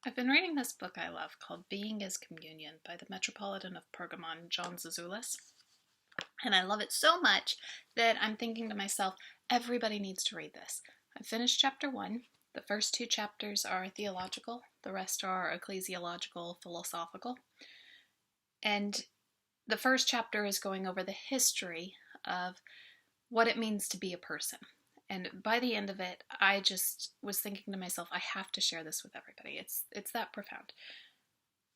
I've been reading this book I love called Being is Communion by the Metropolitan of Pergamon John Zizioulas. And I love it so much that I'm thinking to myself, everybody needs to read this. I finished chapter 1. The first 2 chapters are theological. The rest are ecclesiological, philosophical. And the first chapter is going over the history of what it means to be a person. And by the end of it, I just was thinking to myself, I have to share this with everybody. It's that profound.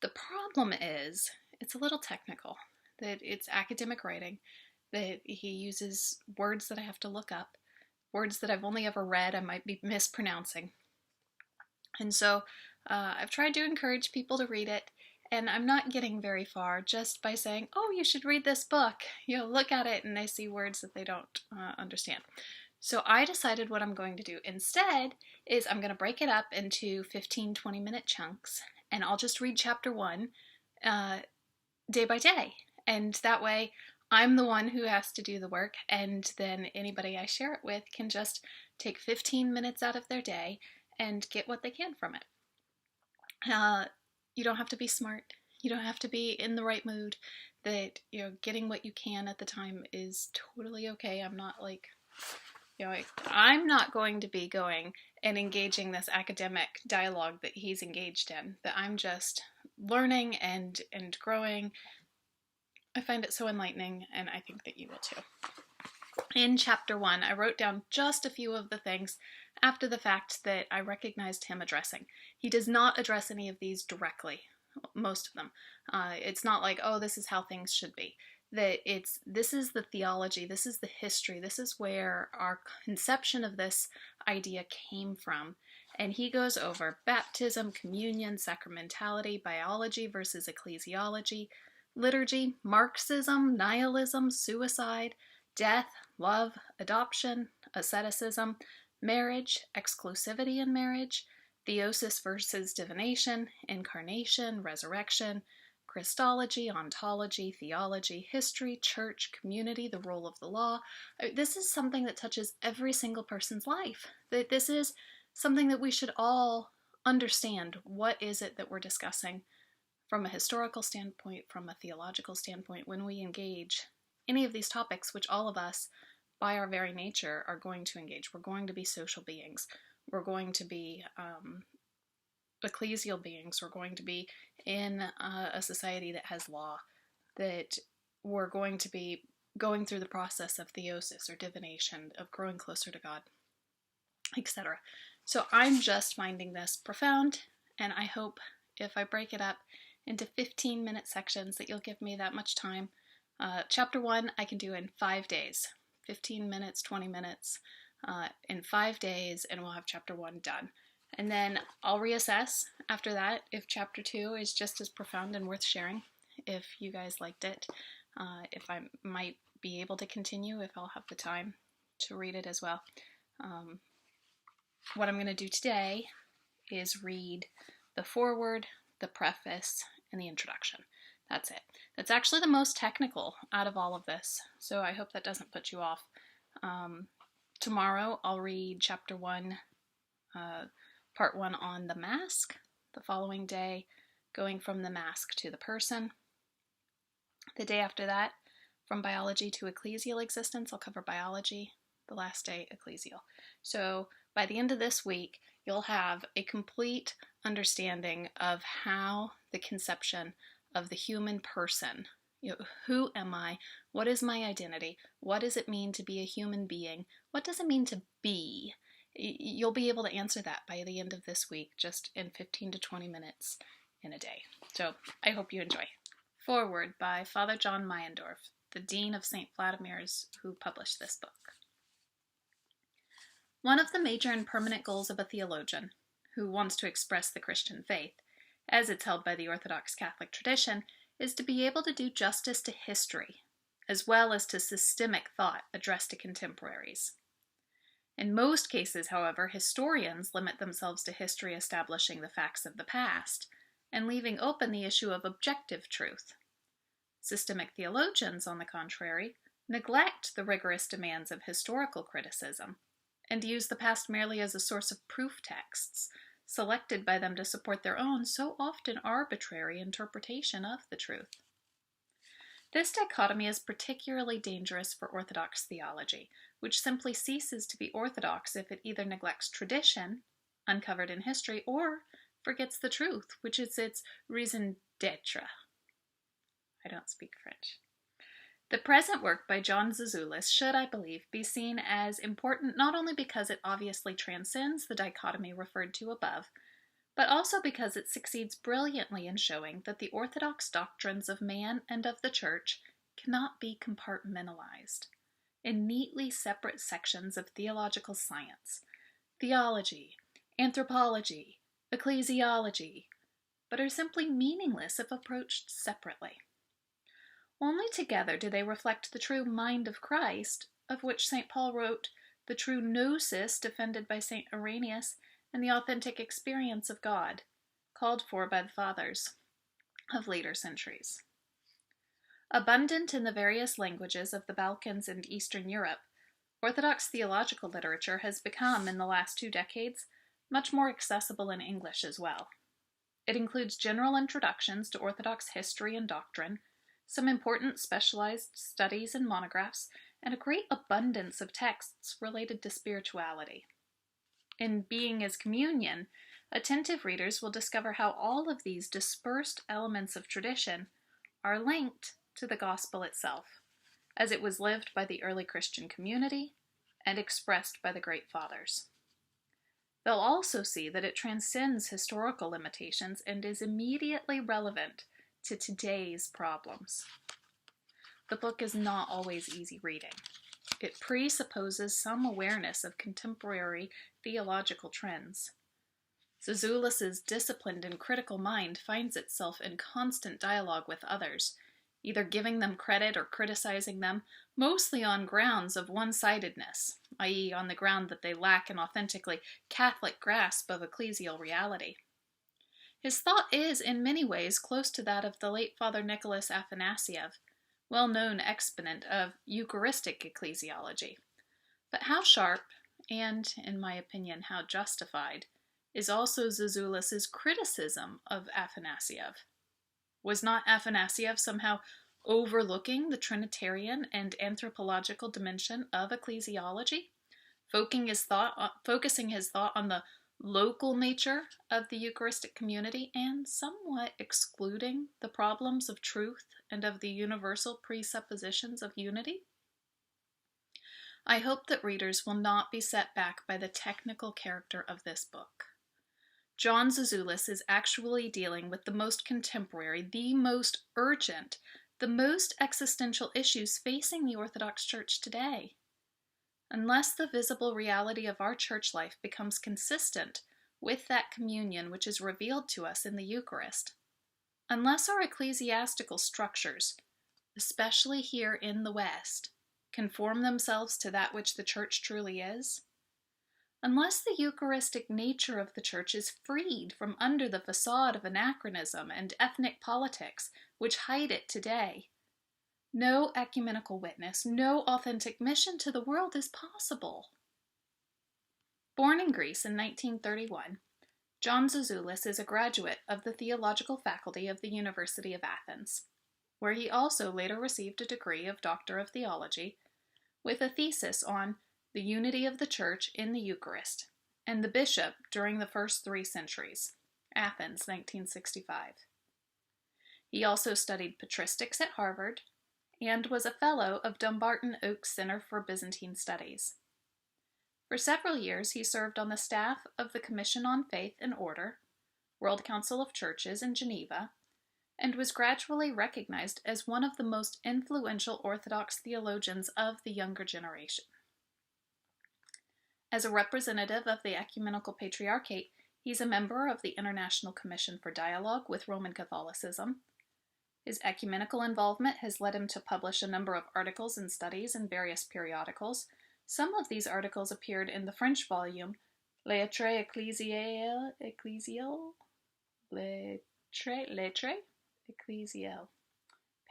The problem is, it's a little technical, that it's academic writing, that he uses words that I have to look up, words that I've only ever read, I might be mispronouncing. And so I've tried to encourage people to read it, and I'm not getting very far just by saying, oh, you should read this book. Look at it, and they see words that they don't understand. So I decided what I'm going to do instead is I'm going to break it up into 15, 20-minute chunks, and I'll just read chapter 1 day by day. And that way, I'm the one who has to do the work, and then anybody I share it with can just take 15 minutes out of their day and get what they can from it. You don't have to be smart. You don't have to be in the right mood. That, getting what you can at the time is totally okay. I'm not I'm not going to be going and engaging this academic dialogue that he's engaged in, that I'm just learning and growing. I find it so enlightening, and I think that you will too. In chapter 1, I wrote down just a few of the things after the fact that I recognized him addressing. He does not address any of these directly, most of them. It's not like, oh, this is how things should be. This is the theology, this is the history, this is where our conception of this idea came from. And he goes over baptism, communion, sacramentality, biology versus ecclesiology, liturgy, Marxism, nihilism, suicide, death, love, adoption, asceticism, marriage, exclusivity in marriage, theosis versus divination, incarnation, resurrection, Christology, ontology, theology, history, church, community, the role of the law. This is something that touches every single person's life. This is something that we should all understand. What is it that we're discussing from a historical standpoint, from a theological standpoint, when we engage any of these topics, which all of us, by our very nature, are going to engage. We're going to be social beings. We're going to be ecclesial beings. We're going to be in a society that has law, that we're going to be going through the process of theosis or divination, of growing closer to God, etc. So I'm just finding this profound, and I hope if I break it up into 15-minute sections that you'll give me that much time. Chapter 1 I can do in 5 days, 15 minutes, 20 minutes, in 5 days, and we'll have chapter 1 done. And then I'll reassess after that if chapter 2 is just as profound and worth sharing, if you guys liked it, if I might be able to continue, if I'll have the time to read it as well. What I'm going to do today is read the foreword, the preface, and the introduction. That's it. That's actually the most technical out of all of this, so I hope that doesn't put you off. Tomorrow I'll read chapter 1, part 1 on the mask. The following day, going from the mask to the person. The day after that, from biology to ecclesial existence, I'll cover biology. The last day, ecclesial. So by the end of this week, you'll have a complete understanding of how the conception of the human person, who am I? What is my identity? What does it mean to be a human being? What does it mean to be? You'll be able to answer that by the end of this week, just in 15 to 20 minutes in a day. So I hope you enjoy. Foreword by Father John Meyendorff, the Dean of St. Vladimir's, who published this book. One of the major and permanent goals of a theologian who wants to express the Christian faith, as it's held by the Orthodox Catholic tradition, is to be able to do justice to history, as well as to systemic thought addressed to contemporaries. In most cases, however, historians limit themselves to history establishing the facts of the past, and leaving open the issue of objective truth. Systemic theologians, on the contrary, neglect the rigorous demands of historical criticism, and use the past merely as a source of proof texts, selected by them to support their own, so often arbitrary interpretation of the truth. This dichotomy is particularly dangerous for Orthodox theology, which simply ceases to be orthodox if it either neglects tradition, uncovered in history, or forgets the truth, which is its raison d'etre. I don't speak French. The present work by John Zizioulas should, I believe, be seen as important not only because it obviously transcends the dichotomy referred to above, but also because it succeeds brilliantly in showing that the orthodox doctrines of man and of the Church cannot be compartmentalized in neatly separate sections of theological science, theology, anthropology, ecclesiology, but are simply meaningless if approached separately. Only together do they reflect the true mind of Christ, of which St. Paul wrote, the true gnosis defended by St. Irenaeus, and the authentic experience of God, called for by the Fathers of later centuries. Abundant in the various languages of the Balkans and Eastern Europe, Orthodox theological literature has become, in the last 2 decades, much more accessible in English as well. It includes general introductions to Orthodox history and doctrine, some important specialized studies and monographs, and a great abundance of texts related to spirituality. In Being as Communion, attentive readers will discover how all of these dispersed elements of tradition are linked to the gospel itself, as it was lived by the early Christian community and expressed by the great fathers. They'll also see that it transcends historical limitations and is immediately relevant to today's problems. The book is not always easy reading. It presupposes some awareness of contemporary theological trends. Zizioulas' disciplined and critical mind finds itself in constant dialogue with others, either giving them credit or criticizing them, mostly on grounds of one-sidedness, i.e. on the ground that they lack an authentically Catholic grasp of ecclesial reality. His thought is, in many ways, close to that of the late Father Nicholas Afanasiev, well-known exponent of Eucharistic ecclesiology. But how sharp, and, in my opinion, how justified, is also Zizioulas' criticism of Afanasiev? Was not Afanasiev somehow overlooking the Trinitarian and anthropological dimension of ecclesiology, focusing his thought on the local nature of the Eucharistic community and somewhat excluding the problems of truth and of the universal presuppositions of unity? I hope that readers will not be set back by the technical character of this book. John Zizioulas is actually dealing with the most contemporary, the most urgent, the most existential issues facing the Orthodox Church today. Unless the visible reality of our church life becomes consistent with that communion which is revealed to us in the Eucharist, unless our ecclesiastical structures, especially here in the West, conform themselves to that which the Church truly is, unless the Eucharistic nature of the Church is freed from under the facade of anachronism and ethnic politics which hide it today, no ecumenical witness, no authentic mission to the world is possible. Born in Greece in 1931, John Zizioulas is a graduate of the theological faculty of the University of Athens, where he also later received a degree of Doctor of Theology, with a thesis on the unity of the Church in the Eucharist and the bishop during the first 3 centuries, Athens, 1965. He also studied patristics at Harvard, and was a fellow of Dumbarton Oaks Center for Byzantine Studies. For several years, he served on the staff of the Commission on Faith and Order, World Council of Churches in Geneva, and was gradually recognized as one of the most influential Orthodox theologians of the younger generation. As a representative of the Ecumenical Patriarchate, he's a member of the International Commission for Dialogue with Roman Catholicism. His ecumenical involvement has led him to publish a number of articles and studies in various periodicals. Some of these articles appeared in the French volume Lettres Ecclésiales,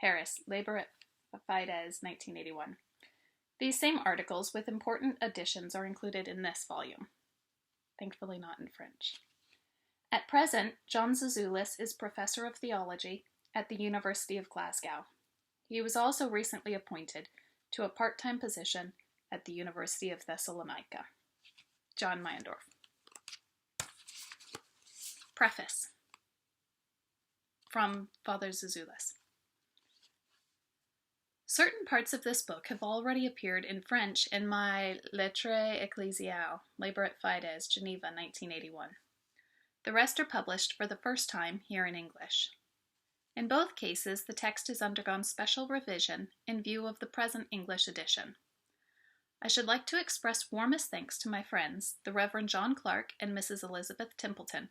Paris, Liber et Fides, 1981. These same articles, with important additions, are included in this volume. Thankfully not in French. At present, John Zizioulas is Professor of Theology at the University of Glasgow. He was also recently appointed to a part-time position at the University of Thessalonica. John Meyendorff. Preface from Father Zizioulas. Certain parts of this book have already appeared in French in my Lettres Ecclesiales, Labor et Fides, Geneva, 1981. The rest are published for the first time here in English. In both cases, the text has undergone special revision in view of the present English edition. I should like to express warmest thanks to my friends, the Reverend John Clark and Mrs. Elizabeth Templeton,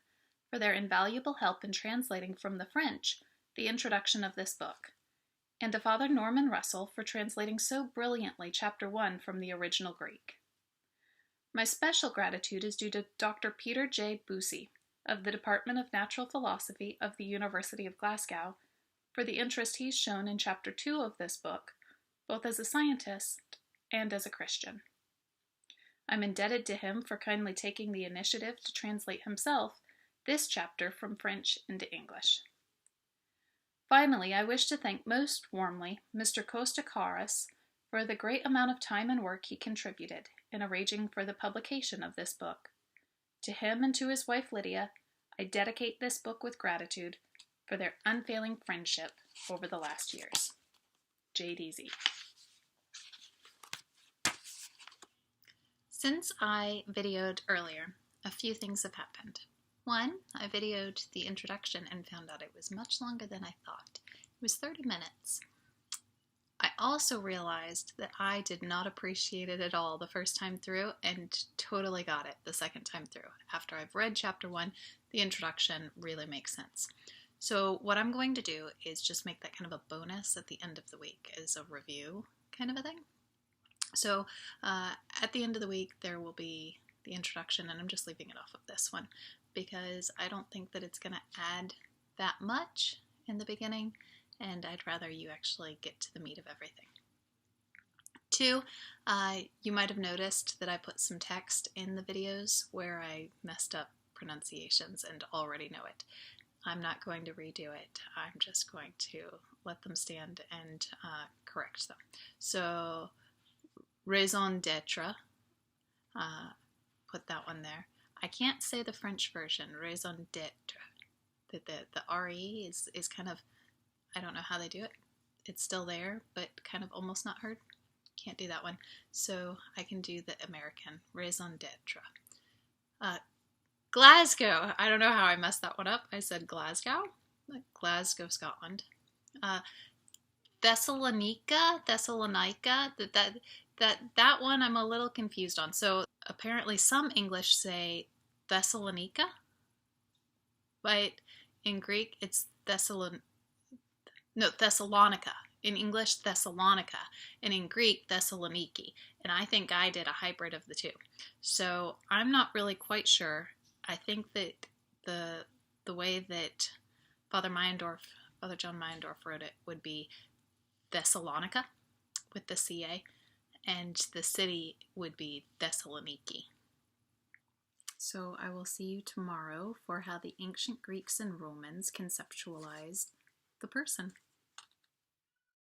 for their invaluable help in translating from the French the introduction of this book, and to Father Norman Russell for translating so brilliantly Chapter 1 from the original Greek. My special gratitude is due to Dr. Peter J. Busey of the Department of Natural Philosophy of the University of Glasgow for the interest he's shown in Chapter 2 of this book, both as a scientist and as a Christian. I'm indebted to him for kindly taking the initiative to translate himself this chapter from French into English. Finally, I wish to thank most warmly Mr. Costa Caras for the great amount of time and work he contributed in arranging for the publication of this book. To him and to his wife Lydia, I dedicate this book with gratitude for their unfailing friendship over the last years. JDZ. Since I videoed earlier, a few things have happened. One, I videoed the introduction and found out it was much longer than I thought. It was 30 minutes. I also realized that I did not appreciate it at all the first time through and totally got it the second time through. After I've read Chapter 1, the introduction really makes sense. So what I'm going to do is just make that kind of a bonus at the end of the week as a review kind of a thing. So at the end of the week there will be the introduction, and I'm just leaving it off of this one because I don't think that it's going to add that much in the beginning, and I'd rather you actually get to the meat of everything. Two, you might have noticed that I put some text in the videos where I messed up pronunciations and already know it. I'm not going to redo it. I'm just going to let them stand and correct them. So, raison d'etre, put that one there. I can't say the French version, raison d'etre. The RE is kind of, I don't know how they do it. It's still there, but kind of almost not heard. Can't do that one. So I can do the American, raison d'etre. Glasgow. I don't know how I messed that one up. I said Glasgow. Glasgow, Scotland. Thessalonica. That one I'm a little confused on. So apparently some English say Thessalonica, but in Greek it's Thessalonica. In English, Thessalonica, and in Greek, Thessaloniki. And I think I did a hybrid of the two. So I'm not really quite sure. I think that the way that Father John Meyendorff wrote it would be Thessalonica with the CA, and the city would be Thessaloniki. So I will see you tomorrow for how the ancient Greeks and Romans conceptualized the person.